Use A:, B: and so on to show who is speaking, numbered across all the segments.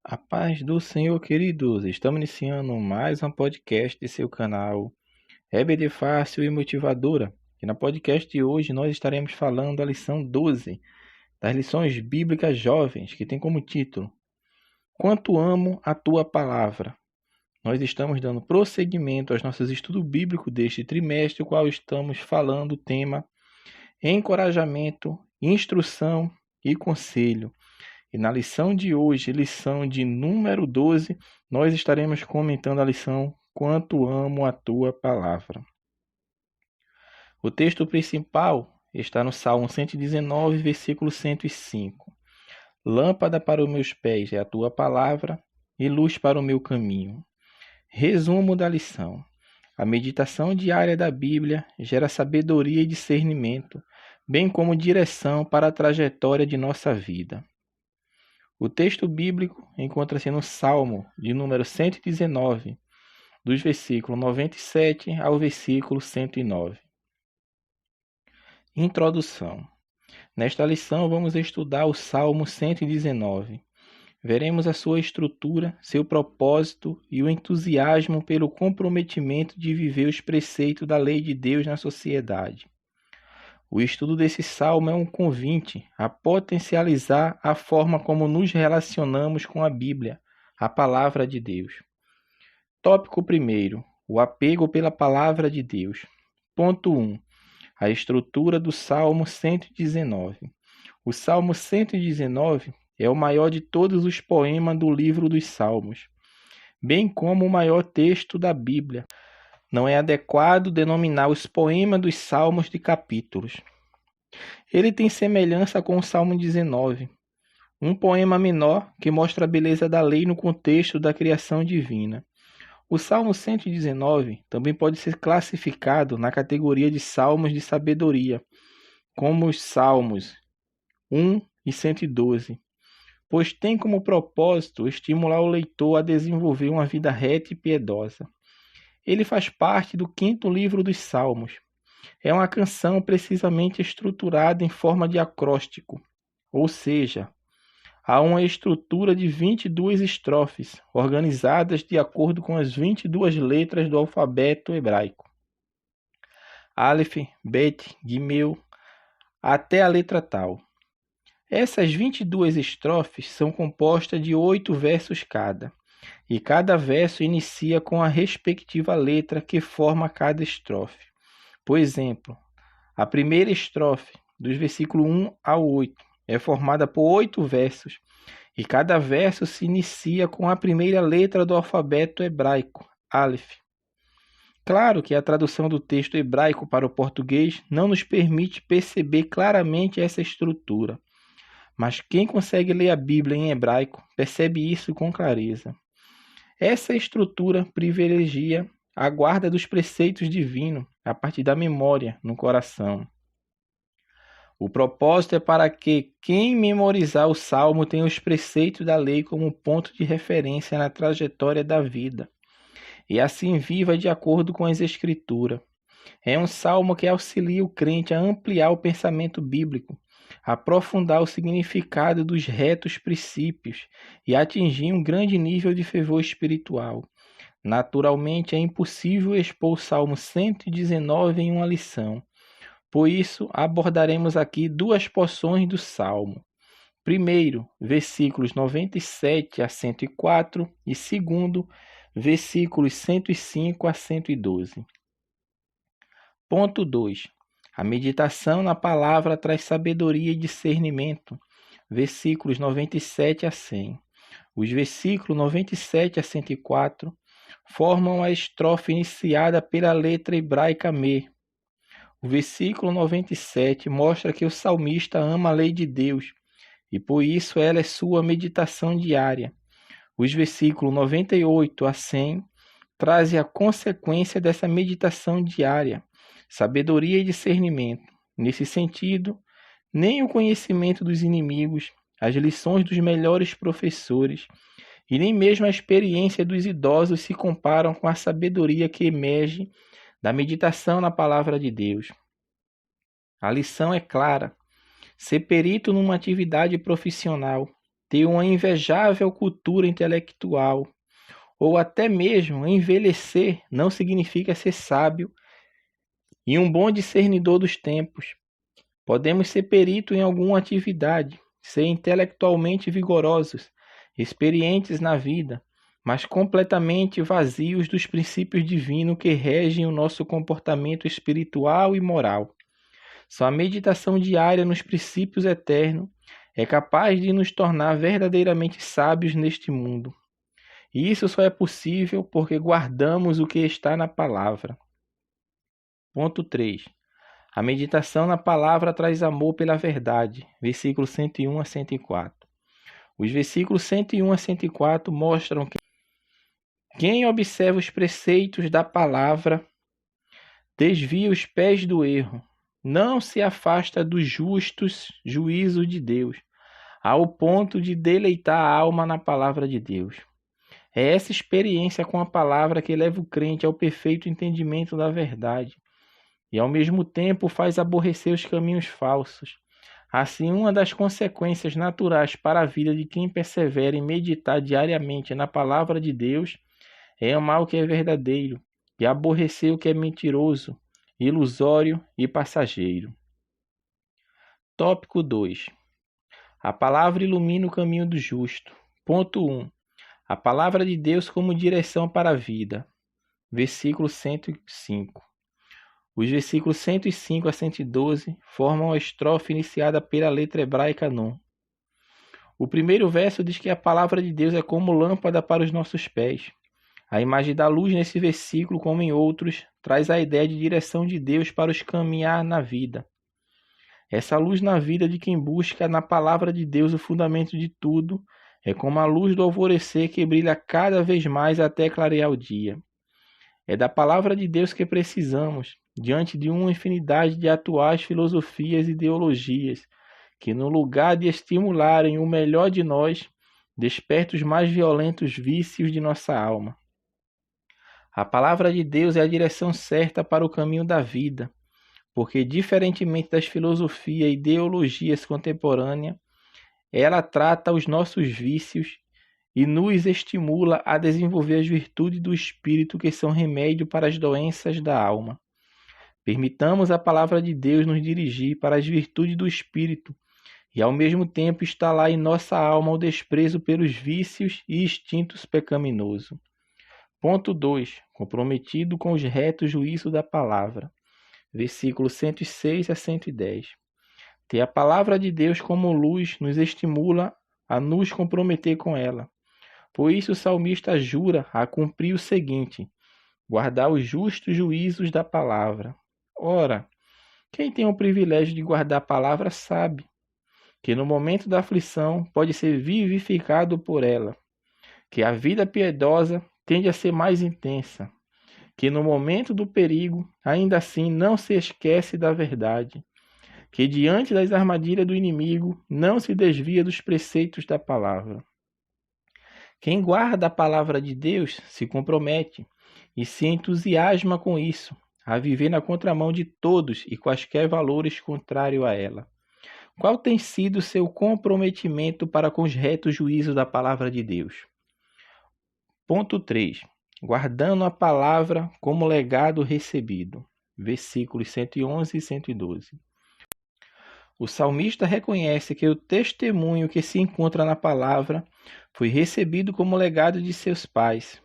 A: A paz do Senhor, queridos. Estamos iniciando mais um podcast de seu canal EBD Fácil e Motivadora. E no podcast de hoje nós estaremos falando da lição 12 das lições bíblicas jovens, que tem como título Quanto amo a tua palavra. Nós estamos dando prosseguimento aos nossos estudos bíblicos deste trimestre, o qual estamos falando o tema encorajamento, instrução e conselho. E na lição de hoje, lição de número 12, nós estaremos comentando a lição Quanto amo a tua palavra. O texto principal está no Salmo 119, versículo 105. Lâmpada para os meus pés é a tua palavra e luz para o meu caminho. Resumo da lição. A meditação diária da Bíblia gera sabedoria e discernimento, bem como direção para a trajetória de nossa vida. O texto bíblico encontra-se no Salmo de número 119, dos versículos 97 ao versículo 109. Introdução. Nesta lição vamos estudar o Salmo 119. Veremos a sua estrutura, seu propósito e o entusiasmo pelo comprometimento de viver os preceitos da lei de Deus na sociedade. O estudo desse salmo é um convite a potencializar a forma como nos relacionamos com a Bíblia, a palavra de Deus. Tópico 1. O apego pela palavra de Deus. Ponto 1. A estrutura do Salmo 119. O Salmo 119 é o maior de todos os poemas do livro dos Salmos, bem como o maior texto da Bíblia. Não é adequado denominar os poemas dos Salmos de capítulos. Ele tem semelhança com o Salmo 19, um poema menor que mostra a beleza da lei no contexto da criação divina. O Salmo 119 também pode ser classificado na categoria de Salmos de sabedoria, como os Salmos 1 e 112, pois tem como propósito estimular o leitor a desenvolver uma vida reta e piedosa. Ele faz parte do 5º livro dos Salmos. É uma canção precisamente estruturada em forma de acróstico, ou seja, há uma estrutura de 22 estrofes, organizadas de acordo com as 22 letras do alfabeto hebraico. Aleph, Bet, Gimel, até a letra Tal. Essas 22 estrofes são compostas de 8 versos cada, e cada verso inicia com a respectiva letra que forma cada estrofe. Por exemplo, a primeira estrofe, dos versículos 1 ao 8, é formada por 8 versos, e cada verso se inicia com a primeira letra do alfabeto hebraico, Aleph. Claro que a tradução do texto hebraico para o português não nos permite perceber claramente essa estrutura, mas quem consegue ler a Bíblia em hebraico percebe isso com clareza. Essa estrutura privilegia a guarda dos preceitos divinos a partir da memória no coração. O propósito é para que quem memorizar o Salmo tenha os preceitos da lei como ponto de referência na trajetória da vida, e assim viva de acordo com as Escrituras. É um salmo que auxilia o crente a ampliar o pensamento bíblico, aprofundar o significado dos retos princípios e atingir um grande nível de fervor espiritual. Naturalmente, é impossível expor o Salmo 119 em uma lição. Por isso, abordaremos aqui 2 porções do Salmo. Primeiro, versículos 97 a 104 e segundo, versículos 105 a 112. Ponto 2. A meditação na palavra traz sabedoria e discernimento. Versículos 97 a 100. Os versículos 97 a 104 formam a estrofe iniciada pela letra hebraica Me. O versículo 97 mostra que o salmista ama a lei de Deus e por isso ela é sua meditação diária. Os versículos 98 a 100 trazem a consequência dessa meditação diária, sabedoria e discernimento. Nesse sentido, nem o conhecimento dos inimigos, as lições dos melhores professores e nem mesmo a experiência dos idosos se comparam com a sabedoria que emerge da meditação na palavra de Deus. A lição é clara. Ser perito numa atividade profissional ter uma invejável cultura intelectual, ou até mesmo envelhecer não significa ser sábio e um bom discernidor dos tempos. Podemos ser perito em alguma atividade, ser intelectualmente vigorosos, experientes na vida, mas completamente vazios dos princípios divinos que regem o nosso comportamento espiritual e moral. Só a meditação diária nos princípios eternos é capaz de nos tornar verdadeiramente sábios neste mundo. E isso só é possível porque guardamos o que está na palavra. Ponto 3. A meditação na palavra traz amor pela verdade. Versículos 101 a 104. Os versículos 101 a 104 mostram que quem observa os preceitos da palavra desvia os pés do erro, não se afasta dos justos juízos de Deus, ao ponto de deleitar a alma na palavra de Deus. É essa experiência com a palavra que leva o crente ao perfeito entendimento da verdade e, ao mesmo tempo, faz aborrecer os caminhos falsos. Assim, uma das consequências naturais para a vida de quem persevera em meditar diariamente na palavra de Deus é amar o que é verdadeiro e aborrecer o que é mentiroso, ilusório e passageiro. Tópico 2. A palavra ilumina o caminho do justo. Ponto 1. A palavra de Deus como direção para a vida. Versículo 105. Os versículos 105 a 112 formam a estrofe iniciada pela letra hebraica Nun. O primeiro verso diz que a palavra de Deus é como lâmpada para os nossos pés. A imagem da luz nesse versículo, como em outros, traz a ideia de direção de Deus para os caminhar na vida. Essa luz na vida de quem busca na palavra de Deus o fundamento de tudo é como a luz do alvorecer que brilha cada vez mais até clarear o dia. É da palavra de Deus que precisamos, diante de uma infinidade de atuais filosofias e ideologias, que no lugar de estimularem o melhor de nós, despertam os mais violentos vícios de nossa alma. A palavra de Deus é a direção certa para o caminho da vida, porque, diferentemente das filosofias e ideologias contemporâneas, ela trata os nossos vícios e nos estimula a desenvolver as virtudes do Espírito que são remédio para as doenças da alma. Permitamos a palavra de Deus nos dirigir para as virtudes do Espírito e, ao mesmo tempo, instalar em nossa alma o desprezo pelos vícios e instintos pecaminosos. Ponto 2. Comprometido com os retos juízos da palavra. Versículos 106 a 110. Ter a palavra de Deus como luz nos estimula a nos comprometer com ela. Por isso o salmista jura a cumprir o seguinte: guardar os justos juízos da palavra. Ora, quem tem o privilégio de guardar a palavra sabe que no momento da aflição pode ser vivificado por ela, que a vida piedosa tende a ser mais intensa, que no momento do perigo, ainda assim não se esquece da verdade, que diante das armadilhas do inimigo não se desvia dos preceitos da palavra. Quem guarda a palavra de Deus se compromete e se entusiasma com isso, a viver na contramão de todos e quaisquer valores contrários a ela. Qual tem sido seu comprometimento para com os retos juízos da palavra de Deus? Ponto 3. Guardando a palavra como legado recebido. Versículos 111 e 112. O salmista reconhece que o testemunho que se encontra na palavra foi recebido como legado de seus pais.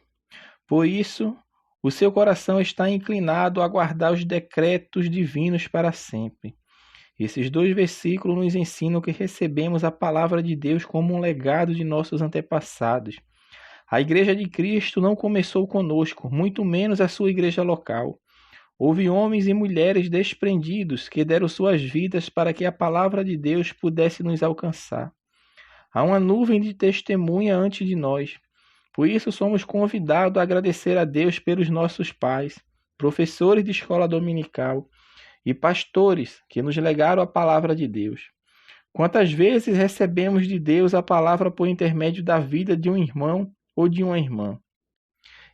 A: Por isso, o seu coração está inclinado a guardar os decretos divinos para sempre. Esses dois versículos nos ensinam que recebemos a palavra de Deus como um legado de nossos antepassados. A Igreja de Cristo não começou conosco, muito menos a sua igreja local. Houve homens e mulheres desprendidos que deram suas vidas para que a palavra de Deus pudesse nos alcançar. Há uma nuvem de testemunha antes de nós. Por isso somos convidados a agradecer a Deus pelos nossos pais, professores de escola dominical e pastores que nos legaram a palavra de Deus. Quantas vezes recebemos de Deus a palavra por intermédio da vida de um irmão ou de uma irmã?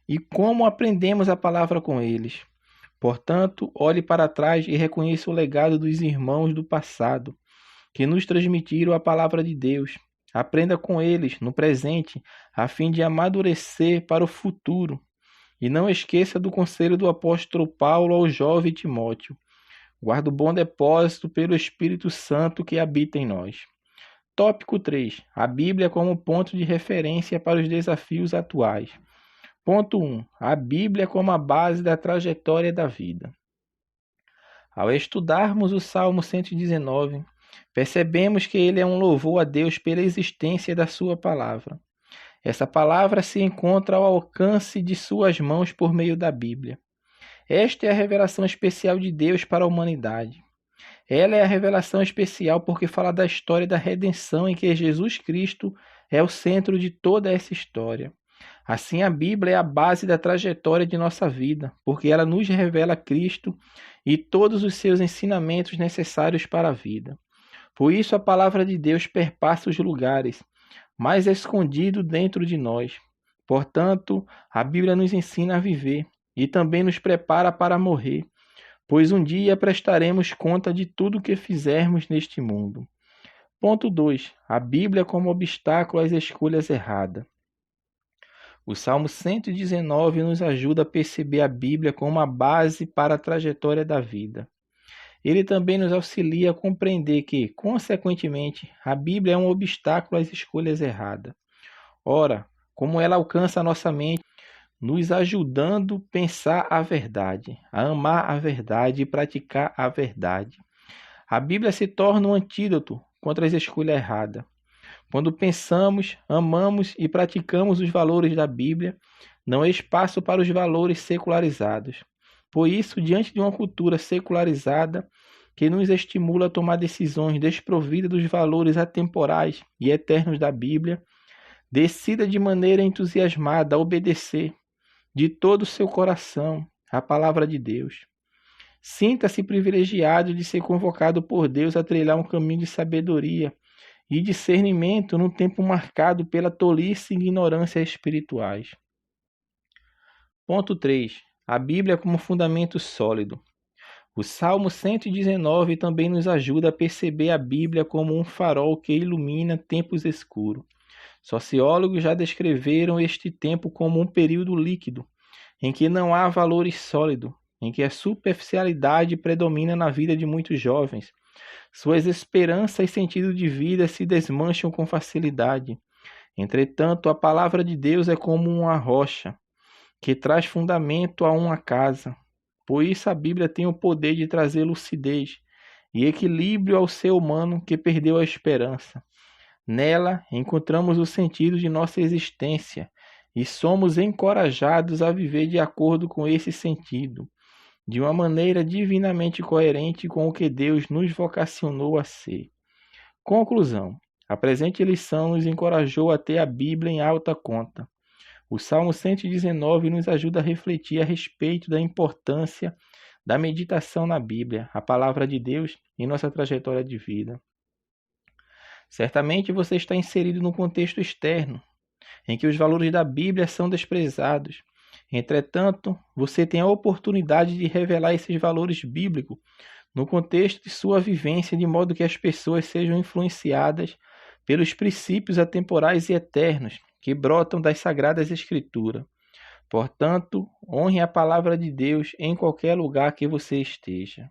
A: E como aprendemos a palavra com eles? Portanto, olhe para trás e reconheça o legado dos irmãos do passado, que nos transmitiram a palavra de Deus, Aprenda com eles no presente, a fim de amadurecer para o futuro. E não esqueça do conselho do apóstolo Paulo ao jovem Timóteo. Guarda o bom depósito pelo Espírito Santo que habita em nós. Tópico 3. A Bíblia como ponto de referência para os desafios atuais. Ponto 1. A Bíblia como a base da trajetória da vida. Ao estudarmos o Salmo 119, percebemos que ele é um louvor a Deus pela existência da sua palavra. Essa palavra se encontra ao alcance de suas mãos por meio da Bíblia. Esta é a revelação especial de Deus para a humanidade. Ela é a revelação especial porque fala da história da redenção em que Jesus Cristo é o centro de toda essa história. Assim, a Bíblia é a base da trajetória de nossa vida, porque ela nos revela Cristo e todos os seus ensinamentos necessários para a vida. Por isso, a palavra de Deus perpassa os lugares mais escondidos dentro de nós. Portanto, a Bíblia nos ensina a viver e também nos prepara para morrer, pois um dia prestaremos conta de tudo o que fizermos neste mundo. Ponto 2. A Bíblia como obstáculo às escolhas erradas. O Salmo 119 nos ajuda a perceber a Bíblia como uma base para a trajetória da vida. Ele também nos auxilia a compreender que, consequentemente, a Bíblia é um obstáculo às escolhas erradas. Ora, como ela alcança a nossa mente, nos ajudando a pensar a verdade, a amar a verdade e praticar a verdade. A Bíblia se torna um antídoto contra as escolhas erradas. Quando pensamos, amamos e praticamos os valores da Bíblia, não há espaço para os valores secularizados. Por isso, diante de uma cultura secularizada que nos estimula a tomar decisões desprovidas dos valores atemporais e eternos da Bíblia, decida de maneira entusiasmada a obedecer de todo o seu coração a palavra de Deus. Sinta-se privilegiado de ser convocado por Deus a trilhar um caminho de sabedoria e discernimento num tempo marcado pela tolice e ignorância espirituais. Ponto 3. A Bíblia como fundamento sólido. O Salmo 119 também nos ajuda a perceber a Bíblia como um farol que ilumina tempos escuros. Sociólogos já descreveram este tempo como um período líquido, em que não há valores sólidos, em que a superficialidade predomina na vida de muitos jovens. Suas esperanças e sentido de vida se desmancham com facilidade. Entretanto, a palavra de Deus é como uma rocha, que traz fundamento a uma casa. Por isso a Bíblia tem o poder de trazer lucidez e equilíbrio ao ser humano que perdeu a esperança. Nela encontramos o sentido de nossa existência e somos encorajados a viver de acordo com esse sentido, de uma maneira divinamente coerente com o que Deus nos vocacionou a ser. Conclusão. A presente lição nos encorajou a ter a Bíblia em alta conta. O Salmo 119 nos ajuda a refletir a respeito da importância da meditação na Bíblia, a palavra de Deus, em nossa trajetória de vida. Certamente você está inserido num contexto externo, em que os valores da Bíblia são desprezados. Entretanto, você tem a oportunidade de revelar esses valores bíblicos no contexto de sua vivência, de modo que as pessoas sejam influenciadas pelos princípios atemporais e eternos que brotam das Sagradas Escrituras. Portanto, honre a palavra de Deus em qualquer lugar que você esteja.